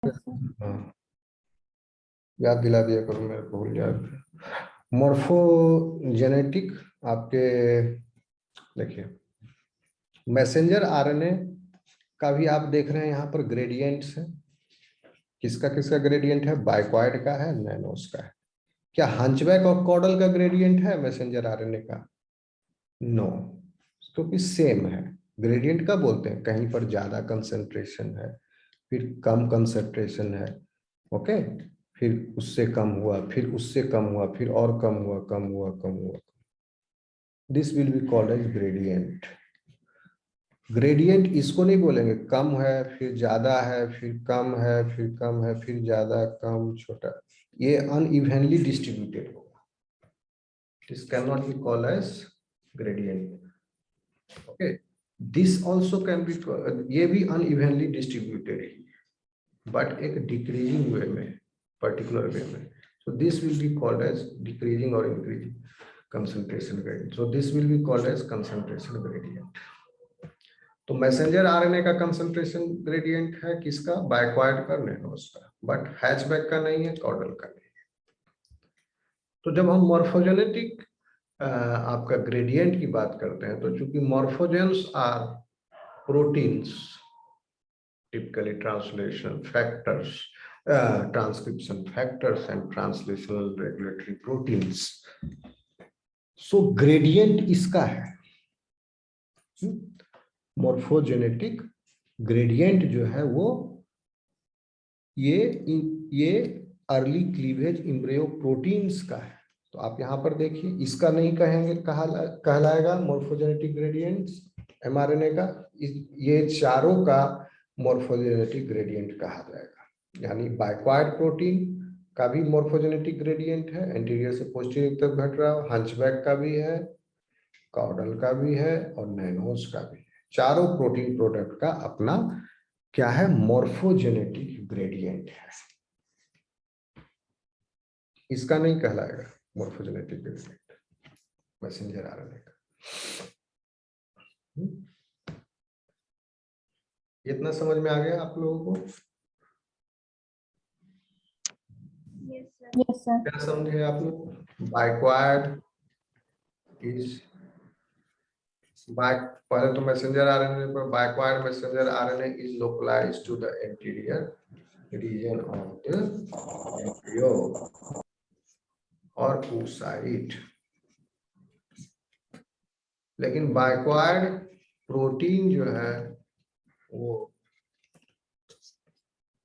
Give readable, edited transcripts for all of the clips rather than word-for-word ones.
हाँ, याद दिला दिया करो, मेरे को भूल जाए। मॉर्फोजेनेटिक आपके, देखिए मैसेंजर आरएनए का भी आप देख रहे हैं यहाँ पर ग्रेडियंट्स है। किसका किसका ग्रेडियंट है? बाइक्वाइड का है, नैनोस का है। क्या हंचबैक और कॉडल का ग्रेडियंट है मैसेंजर आरएनए का? नो, क्योंकि सेम है। ग्रेडियंट का बोलते हैं कहीं पर ज्यादा कंसंट्रेशन है, फिर कम कंसंट्रेशन है, ओके, फिर उससे कम हुआ, फिर उससे कम हुआ, फिर और कम हुआ, कम हुआ, कम हुआ। This will be called as gradient. Gradient इसको नहीं बोलेंगे कम है फिर ज्यादा है, फिर कम है, फिर कम है, फिर ज्यादा, कम, छोटा। ये अनइवनली डिस्ट्रीब्यूटेड होगा। This can not be called as gradient. Okay, this also can be, ये भी अनइवनली डिस्ट्रीब्यूटेड है, बट एक डिक्रीजिंग वे में, पर्टिकुलर वे में। So this will be called as decreasing or increasing concentration gradient. So this will be called as concentration gradient. तो messenger RNA का concentration gradient है किसका? बाइक्वाइड का, नैनोस का, बट हैचबैक का नहीं है, कॉडल का नहीं है। तो जब हम मॉर्फोजेनेटिक आपका ग्रेडियंट की बात करते हैं, तो चूंकि morphogens are proteins, typically translation factors, transcription factors and translational regulatory proteins. So gradient इसका है, मॉर्फोजेनेटिक ग्रेडियंट जो है वो ये अर्ली क्लीवेज इम्ब्रियो प्रोटीन्स का है। तो आप यहाँ पर देखिए, इसका नहीं कहेंगे, कहलाएगा मॉर्फोजेनेटिक ग्रेडियंट्स एमआरएनए का। ये चारों का मॉर्फोजेनेटिक ग्रेडियंट कहा जाएगा। यानी बाइक्वाइड प्रोटीन का भी मॉर्फोजेनेटिक ग्रेडियंट है, एंटीरियर से पोस्टीरियर तक घट रहा है, हंचबैक का भी है, कॉडल का भी है और नैनोस का भी है। चारों प्रोटीन प्रोडक्ट का अपना क्या है? मॉर्फोजेनेटिक ग्रेडियंट है। इसका नहीं कहलाएगा मॉर्फोजेनेटिक ग्रेडियंट मैसेंजर आरएनए का। इतना समझ में आ गया आप लोगों को? Yes sir. क्या समझे आप लोग? बाइक्वाइड इज पहले तो मैसेंजर आरएनए पर, bicoid messenger RNA is localised to the anterior region of the embryo और oocyte। लेकिन बाइक्वाइड प्रोटीन जो है वो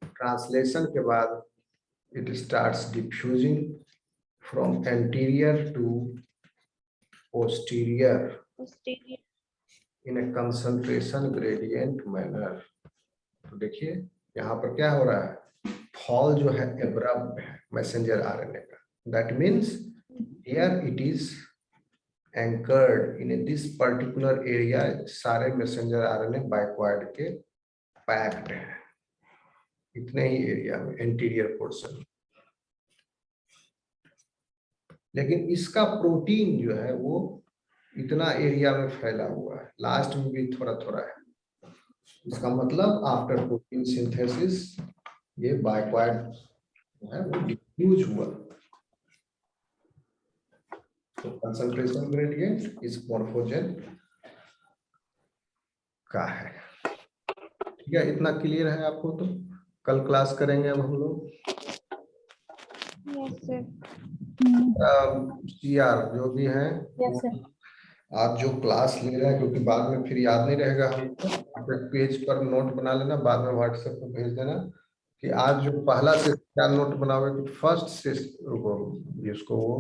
ट्रांसलेशन के बाद it starts diffusing from anterior to posterior in a concentration gradient manner। तो देखिए यहाँ पर क्या हो रहा है? फॉल जो है एब्रप्ट है मैसेंजर आरएनए का। That means here it is anchored in this particular area। सारे मैसेंजर आरएनए बाइक्वाइड के पैक्ड है इतने ही एरिया में, एंटीरियर पोर्शन। लेकिन इसका प्रोटीन जो है वो इतना एरिया में फैला हुआ है, लास्ट में भी थोड़ा थोड़ा है। इसका मतलब आफ्टर प्रोटीन सिंथेसिस ये बाइक्वाइड है वो डिफ्यूज हुआ। तो कंसंट्रेशन ग्रेडियंट इस मॉर्फोजेन का है। ठीक है, इतना क्लियर है आपको? तो कल क्लास करेंगे अब हम लोग। Yes sir. सीआर जो भी है, यस सर। आप जो क्लास ले रहे हैं, क्योंकि बाद में फिर याद नहीं रहेगा हमको, आप एक पेज पर नोट बना लेना, बाद में व्हाट्सएप पर भेज देना कि आज जो पहला से क्या नोट बनाओगे, तो फर्स्ट से इसको वो